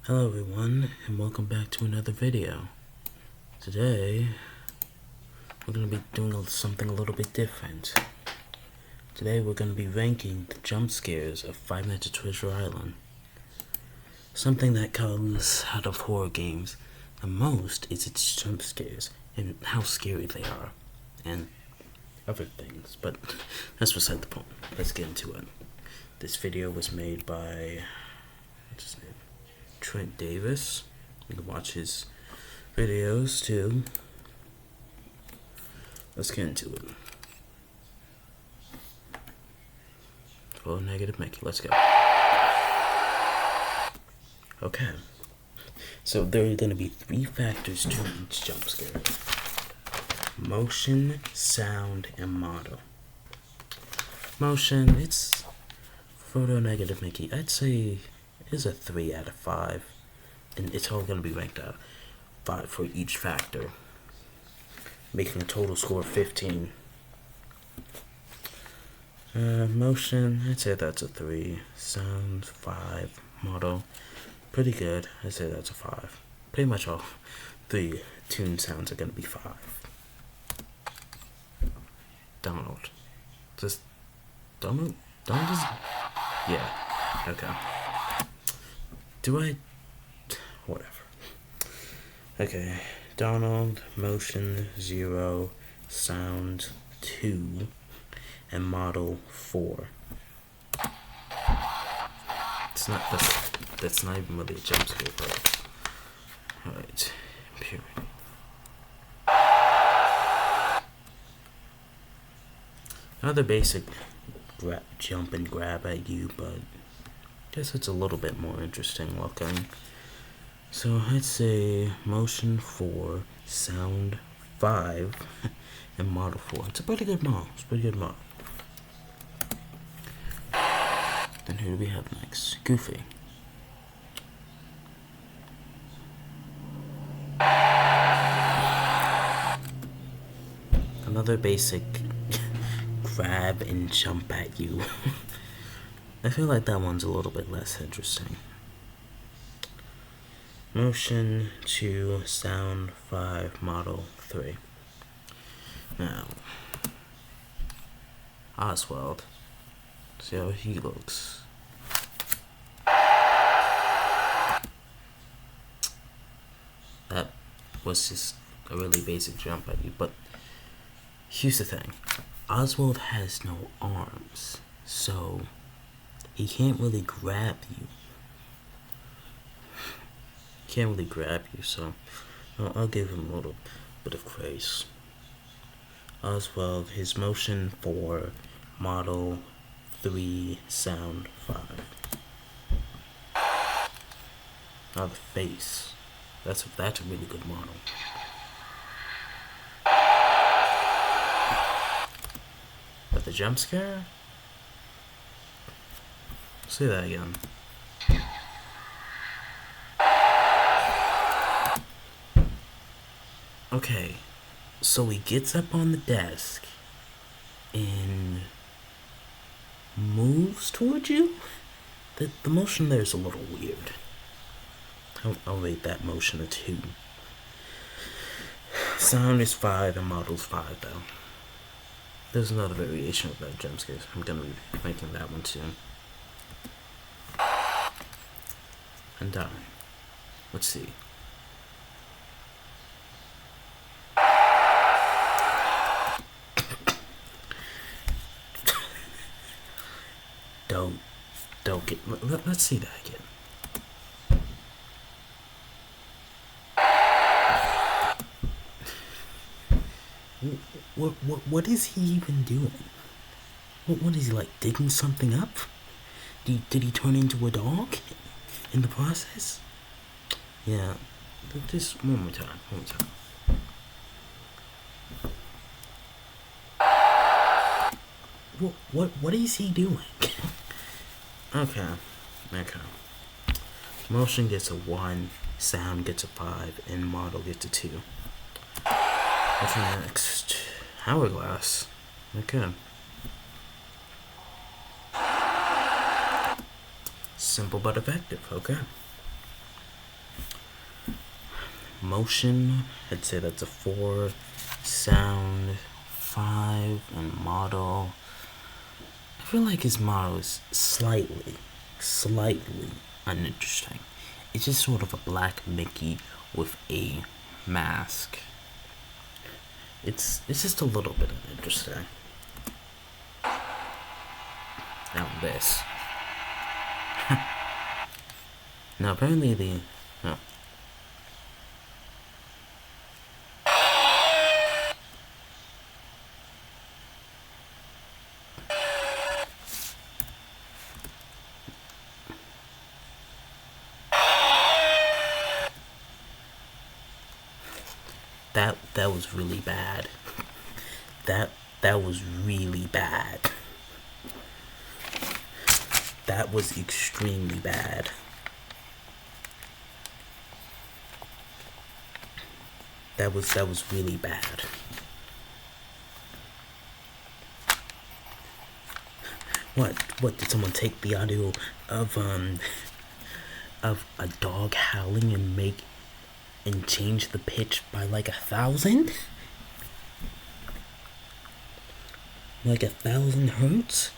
Hello everyone, and welcome back to another video. Today, we're going to be doing something a little bit different. Today we're going to be ranking the jump scares of Five Nights at Treasure Island. Something that comes out of horror games the most is its jump scares, and how scary they are, and other things, but that's beside the point. Let's get into it. This video was made by, what's his name? Trent Davis. You can watch his videos too. Let's get into it. Well, negative Mickey, let's go. Okay. So there are going to be 3 factors to each jump scare: motion, sound, and model. Motion, it's photo negative Mickey. I'd say is a 3 out of 5, and it's all going to be ranked out 5 for each factor, making a total score of 15. Motion, I'd say that's a 3. Sound, 5. Model, pretty good. I'd say that's a 5. Pretty much all the tune sounds are going to be 5. Donald. Just Donald? Donald is... Yeah. Okay. Whatever. Okay. Donald, motion, 0, sound, 2, and model, 4. That's not even really a jump scare, but... Alright. Purity. Another basic jump and grab at you, but I guess it's a little bit more interesting looking. So I'd say motion 4, sound 5, and model 4. It's a pretty good model. Then who do we have next? Goofy. Another basic grab and jump at you. I feel like that one's a little bit less interesting. Motion 2, sound 5, model 3. Now, Oswald. See how he looks. That was just a really basic jump at you, but here's the thing. Oswald has no arms, so he can't really grab you. So I'll give him a little bit of grace. Oswald, his motion 4, model 3, sound 5. Now the face. That's a really good model. But the jump scare? Say that again. Okay, so he gets up on the desk and moves towards you? The motion there is a little weird. I'll rate that motion a 2. Sound is 5 and model's 5 though. There's another variation of that jump scares. I'm gonna be making that one too. And done. Let's see. Don't get. Let's see that again. What is he even doing? What is he, like, digging something up? Did he turn into a dog in the process? Yeah. Just one more time. What is he doing? Okay. Motion gets a 1, sound gets a 5, and model gets a 2. What's next? Hourglass. Okay. Simple but effective, okay. motion, I'd say that's a 4. Sound, 5. And model, I feel like his model is slightly uninteresting. It's just sort of a black Mickey with a mask. It's just a little bit uninteresting. Now this. Now apparently the that was really bad. That was really bad. That was extremely bad. That was really bad. What did someone take the audio of a dog howling and change the pitch by like 1,000? Like 1,000 hertz?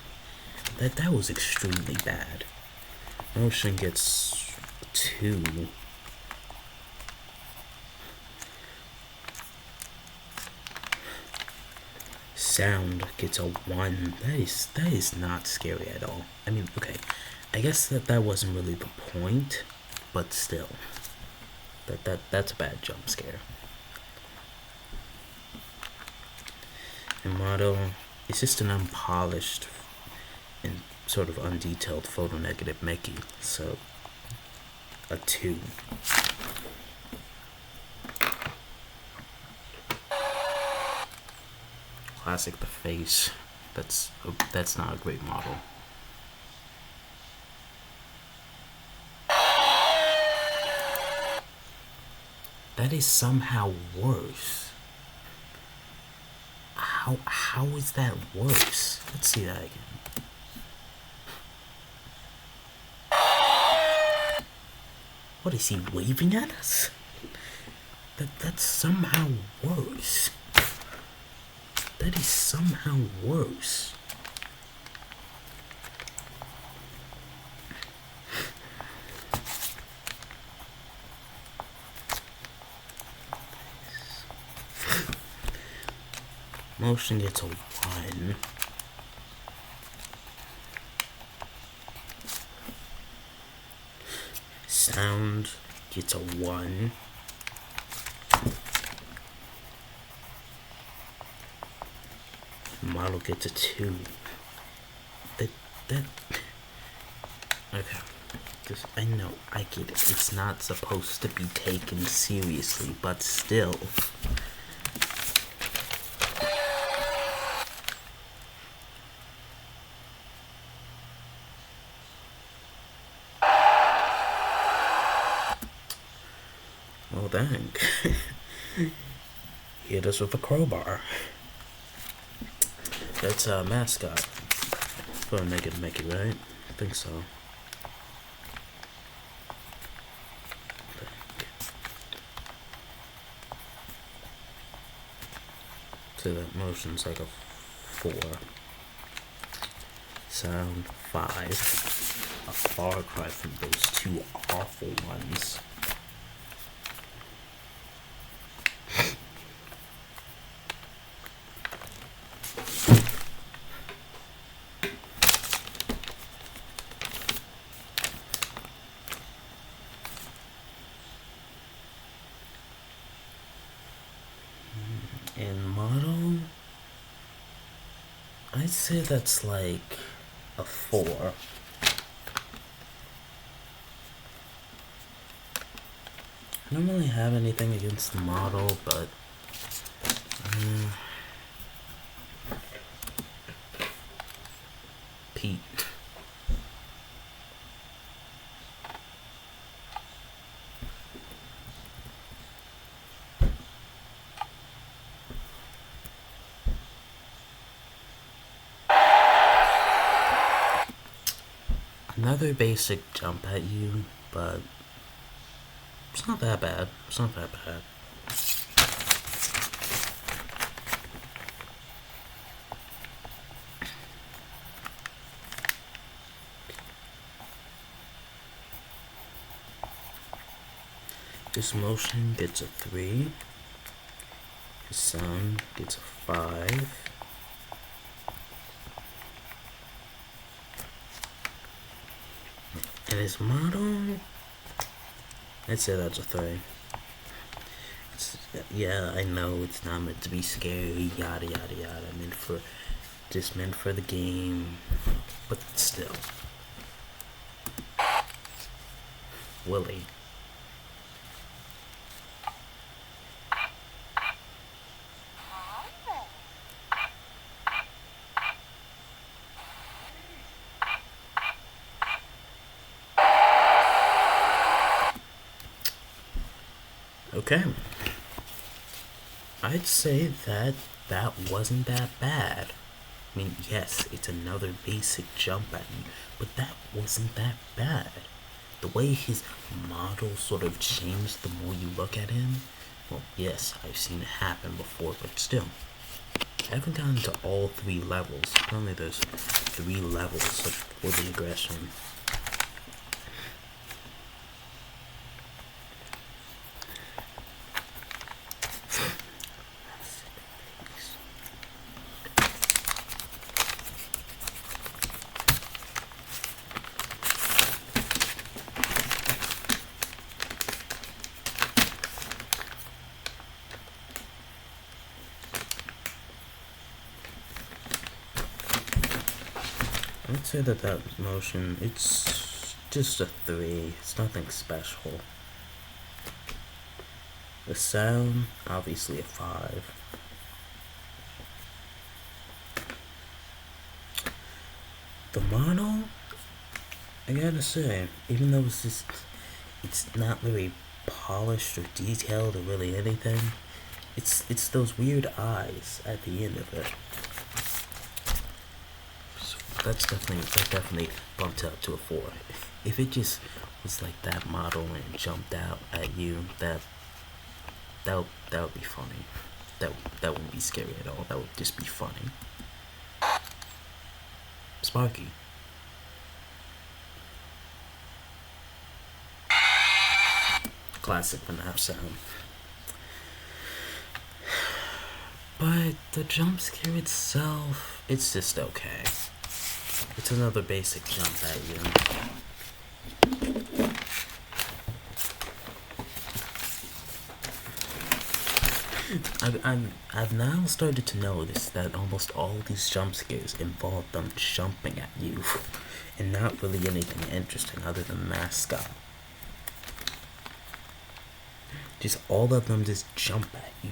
That was extremely bad. Motion gets 2. Sound gets a 1. That is not scary at all. I mean, okay, I guess that wasn't really the point, but still, that's a bad jump scare. And model, it's just an unpolished and sort of undetailed photo negative Mickey, so a 2. Classic the face. That's not a great model. That is somehow worse. How is that worse? Let's see that again. What is he waving at us? That's somehow worse. That is somehow worse. Motion gets a 1. Sound gets a 1. Model gets a 2. That okay. I know, I get it. It's not supposed to be taken seriously, but still. Oh, dang. Hit us with a crowbar. That's a mascot for Negative Mickey, right? I think so. So that motion's like a 4. Sound 5. A far cry from those 2 awful ones. And model, I'd say that's like a 4. I don't really have anything against the model, but Pete. Another basic jump at you, but It's not that bad. It's not that bad. This motion gets a 3. His sound gets a 5. And his model, I'd say that's a 3. Yeah, I know it's not meant to be scary, yada yada yada. Meant for the game, but still. Willie. Okay. I'd say that wasn't that bad. I mean, yes, it's another basic jump at you, but that wasn't that bad. The way his model sort of changed the more you look at him, well, yes, I've seen it happen before, but still. I haven't gotten to all 3 levels. Apparently there's 3 levels for the aggression. I'd say that motion, it's just a 3. It's nothing special. The sound, obviously a 5. The model, I gotta say, even though it's not very polished or detailed or really anything, it's those weird eyes at the end of it. That definitely bumped up to a 4. If it just was like that model and jumped out at you, that would be funny. That wouldn't be scary at all. That would just be funny. Sparky. Classic FNAF sound. But the jump scare itself, it's just okay. It's another basic jump at you. I've now started to notice that almost all these jump scares involve them jumping at you, and not really anything interesting other than mascot. Just all of them just jump at you.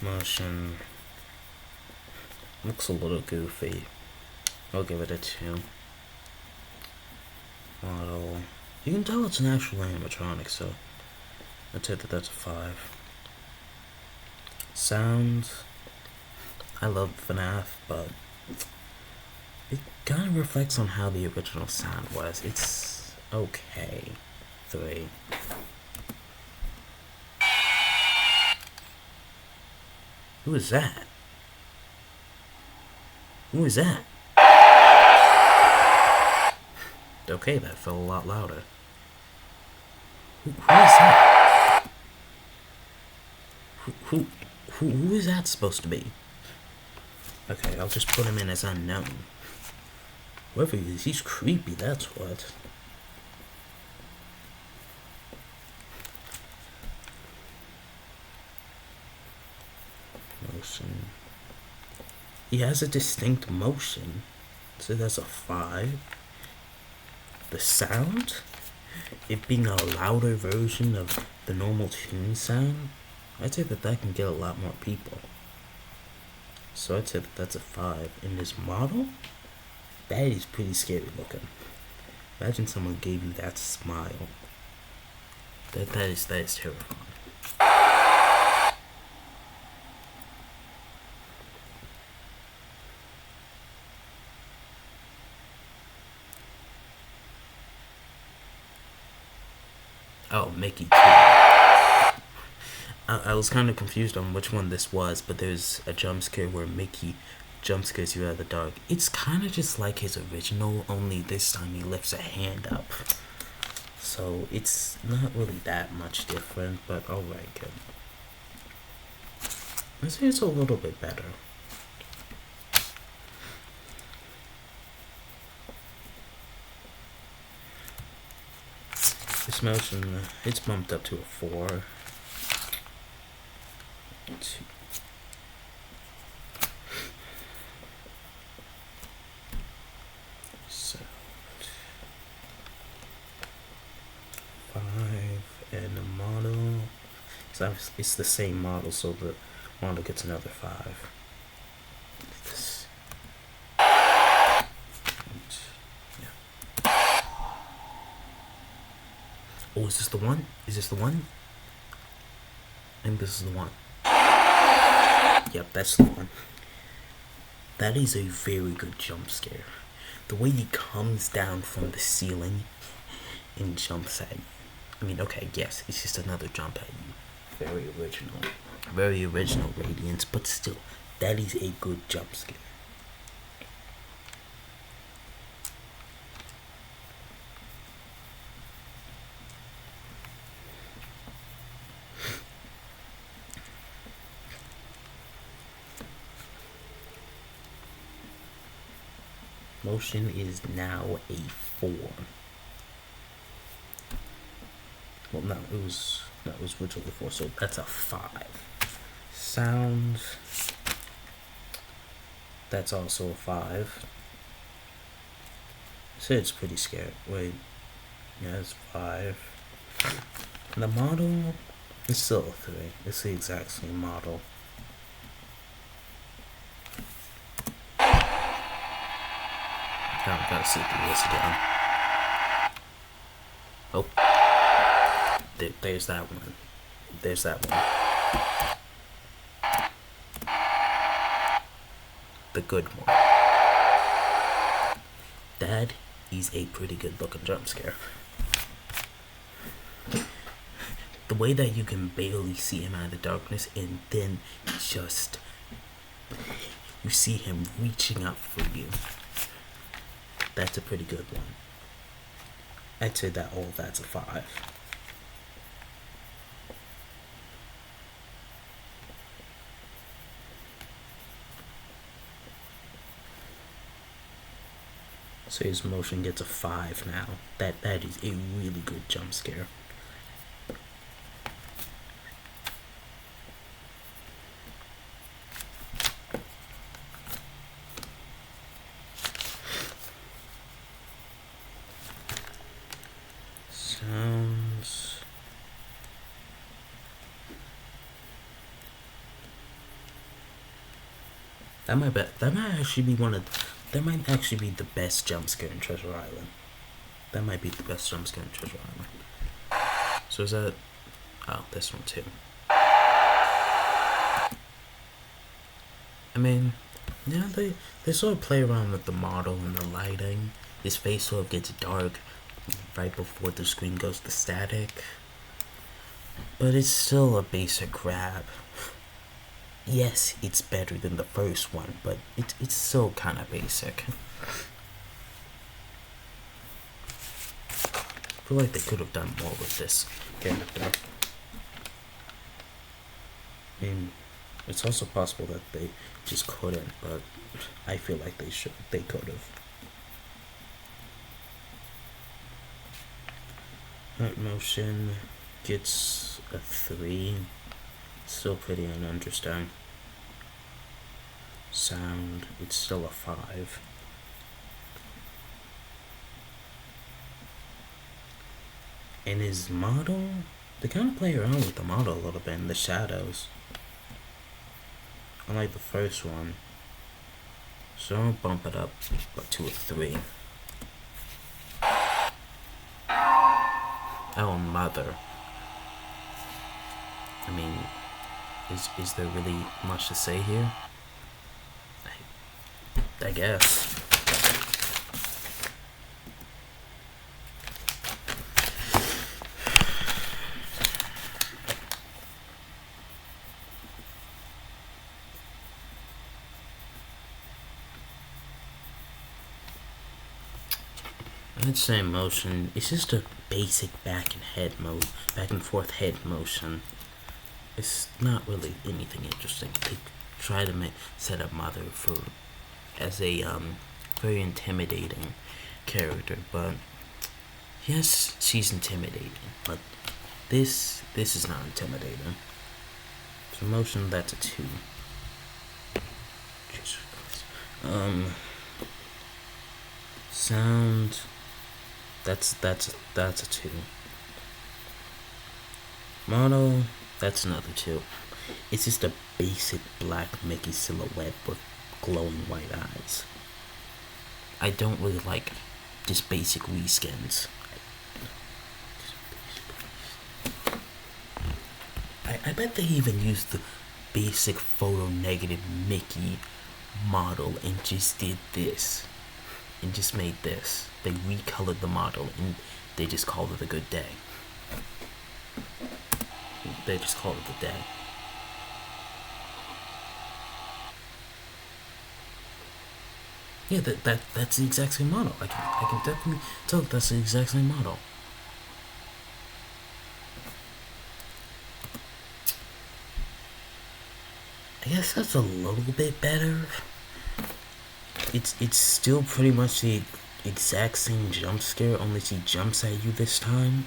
Motion looks a little goofy. I'll give it a 2. Model, you can tell it's an actual animatronic, so I'd say that's a 5. Sound, I love FNAF, but it kind of reflects on how the original sound was. It's okay. 3. Who is that? Who is that? Okay, that felt a lot louder. Who is that? Who is that supposed to be? Okay, I'll just put him in as unknown. Whoever he is, he's creepy, that's what. Motion. He has a distinct motion, so that's a 5. The sound, it being a louder version of the normal tune sound, I'd say that can get a lot more people. So I'd say that's a 5. In this model, that is pretty scary looking. Imagine someone gave you that smile. That is terrifying. Oh, Mickey 2. I was kind of confused on which one this was, but there's a jump scare where Mickey jump scares you out of the dark. It's kind of just like his original, only this time he lifts a hand up. So it's not really that much different, but alright, good. Let's say it's a little bit better. This motion, it's bumped up to a 4. 2. So 5 and the model. It's the same model, so the model gets another 5. This. Oh, is this the one? Is this the one? I think this is the one. Yep, that's the one. That is a very good jump scare. The way he comes down from the ceiling and jumps at you. I mean, okay, yes, it's just another jump at you. Very original. Very original Radiance, but still, that is a good jump scare. Motion is now a 4. Well, no, it was originally 4, so that's a 5. Sound, that's also a 5. So it's pretty scary. Wait, yeah, it's 5. And the model is still a 3. It's the exact same model. I gotta see through this again. Oh. There's that one. There's that one. The good one. That is a pretty good looking jump scare. The way that you can barely see him out of the darkness, and then just you see him reaching up for you. That's a pretty good one. I'd say that all that's a 5. So his motion gets a 5 now. That is a really good jump scare. Sounds. That might actually be the best jump scare in Treasure Island. That might be the best jump scare in Treasure Island. So is that... Oh, this one too. I mean, yeah, they sort of play around with the model and the lighting. His face sort of gets dark right before the screen goes to static. But it's still a basic grab. Yes, it's better than the first one, but it's still kind of basic. I feel like they could have done more with this character. I mean, it's also possible that they just couldn't, but I feel like they could have. Heart motion gets a 3. Still pretty uninteresting. Sound, it's still a 5. And his model, they kind of play around with the model a little bit in the shadows. Unlike the first one. So I'll bump it up to a 3. Oh, mother. I mean, is there really much to say here? I guess. I'd say motion. It's just a basic back and forth head motion. It's not really anything interesting. They try to set up Mother as a very intimidating character, but yes, she's intimidating, but this is not intimidating. So motion, that's a 2. Jesus Christ. Sound, that's a 2. Model, that's another 2. It's just a basic black Mickey silhouette with glowing white eyes. I don't really like just basic reskins. I bet they even used the basic photo negative Mickey model and just did this. And just made this. They recolored the model and they just called it a good day. They just called it a day. Yeah, that's the exact same model. I can definitely tell that's the exact same model. I guess that's a little bit better. It's still pretty much the exact same jump scare, only she jumps at you this time.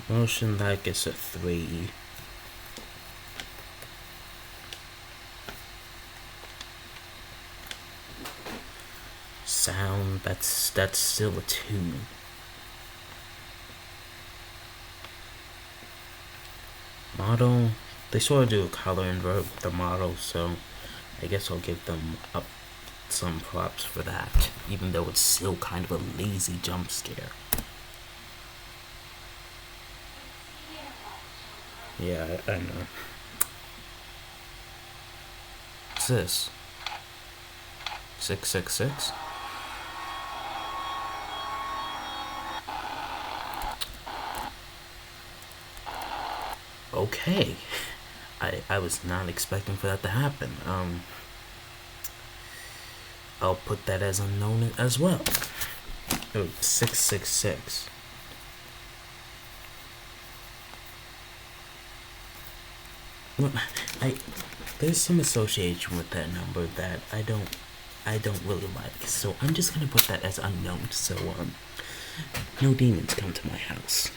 Motion, that gets a 3. Sound, that's still a 2. Model, they sort of do a color invert with the model, so I guess I'll give them up some props for that, even though it's still kind of a lazy jump scare. Yeah, I know. What's this? 666? Okay. I was not expecting for that to happen. I'll put that as unknown as well. Oh, 666. Well, there's some association with that number that I don't really like. So I'm just gonna put that as unknown. So no demons come to my house.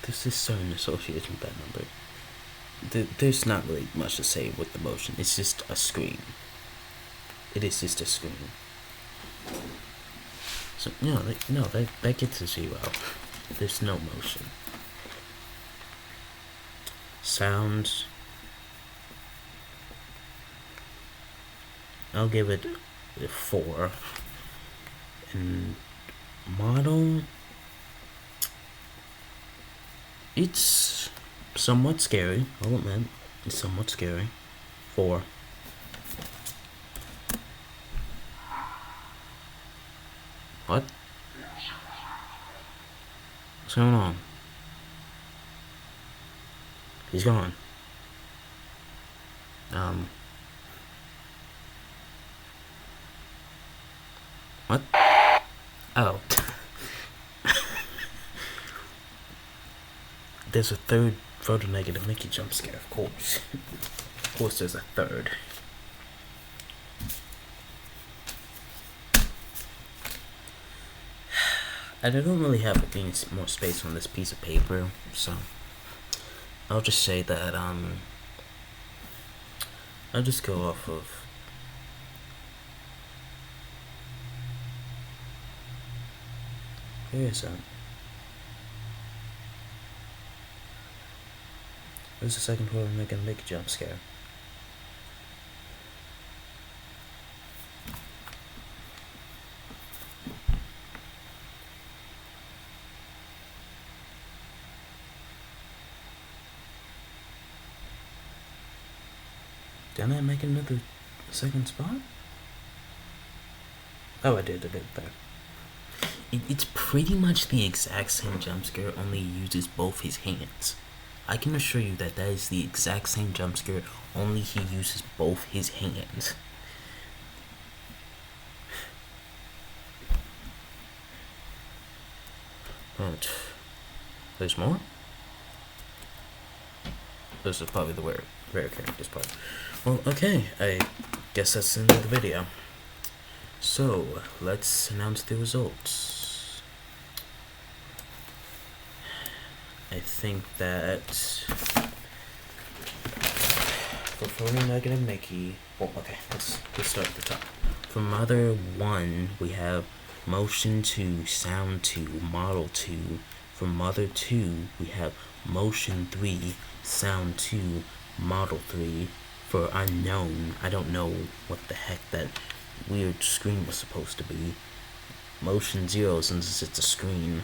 There's this certain association with that number. There's not really much to say with the motion. It's just a scream. It is just a scream. So no, that gets a 0. There's no motion. Sounds, I'll give it a 4. And model, it's somewhat scary. I'll admit, it's somewhat scary. 4. What? What's going on? He's gone. What? Oh. There's a third photo negative Mickey jump scare, of course. Of course there's a third. I don't really have any more space on this piece of paper, so I'll just say that I'll just go off of where is that? Where's the second photo making a Mickey jump scare? Didn't I make another second spot? Oh, I did there. it's pretty much the exact same jump scare, only he uses both his hands. I can assure you that that is the exact same jump scare, only he uses both his hands. But there's more. This is probably the rare characters part. Well, okay, I guess that's the end of the video. So, let's announce the results. I think that for Photo Negative Mickey, well, okay, let's start at the top. For Mother 1, we have Motion 2, Sound 2, Model 2. For Mother 2, we have Motion 3, Sound 2, Model 3. For Unknown, I don't know what the heck that weird screen was supposed to be. Motion 0, since it's a screen.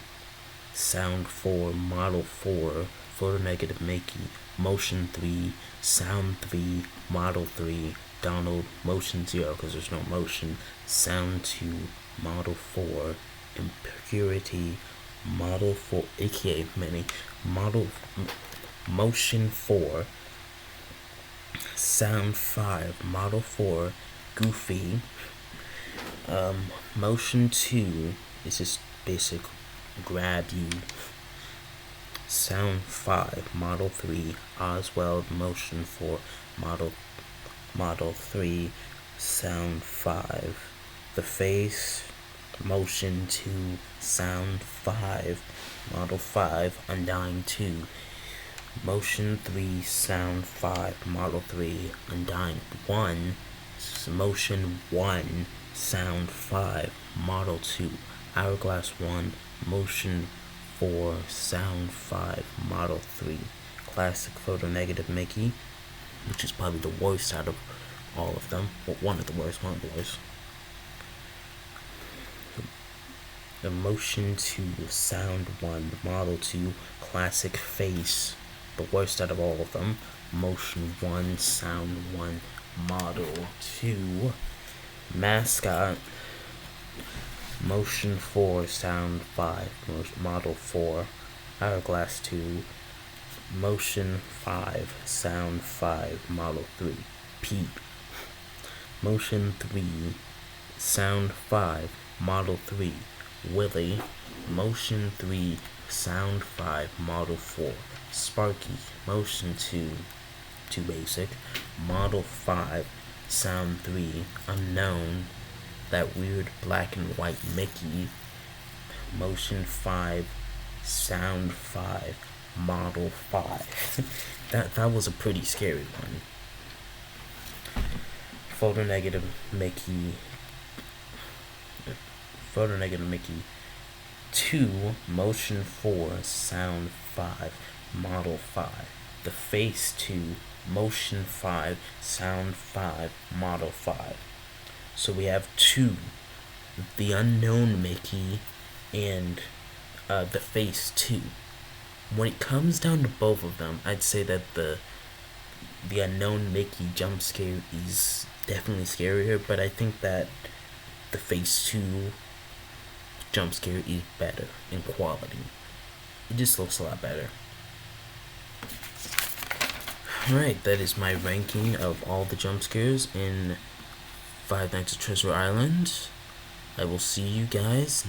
Sound 4, Model 4, Photo Negative Mickey, Motion 3, Sound 3, Model 3, Donald, Motion 0, because there's no motion, Sound 2, Model 4, Impurity, Model 4, aka Mini, Motion 4, Sound 5, Model 4, Goofy, Motion 2 is just basic grab you. Sound 5, Model 3, Oswald, Motion 4, Model 3, Sound 5, The Face, Motion 2, Sound 5, Model 5, Undying 2, Motion 3, Sound 5, Model 3, Undying 1, Motion 1, Sound 5, Model 2, Hourglass 1, Motion 4, Sound 5, Model 3, Classic Photo Negative Mickey, which is probably the worst out of all of them. Well, one of the worst. The Motion 2, Sound 1, Model 2, Classic Face, the worst out of all of them. Motion 1, Sound 1, Model 2, Mascot, Motion 4, Sound 5, Model 4, Hourglass 2, Motion 5, Sound 5, Model 3, Pete, Motion 3, Sound 5, Model 3, Willie, Motion 3, Sound 5, Model 4, Sparky, Motion 2, too basic, Model 5, Sound 3, Unknown, that weird black and white Mickey, Motion 5, Sound 5, Model 5. that was a pretty scary one. Photo Negative Mickey 2, Motion 4, Sound 5, Model 5. The Face 2, Motion 5, Sound 5, Model 5. So we have 2, the Unknown Mickey and the Face 2. When it comes down to both of them, I'd say that the Unknown Mickey jump scare is definitely scarier, but I think that the Face 2 jump scare is better in quality. It just looks a lot better. Alright, that is my ranking of all the jump scares in Five Nights at Treasure Island. I will see you guys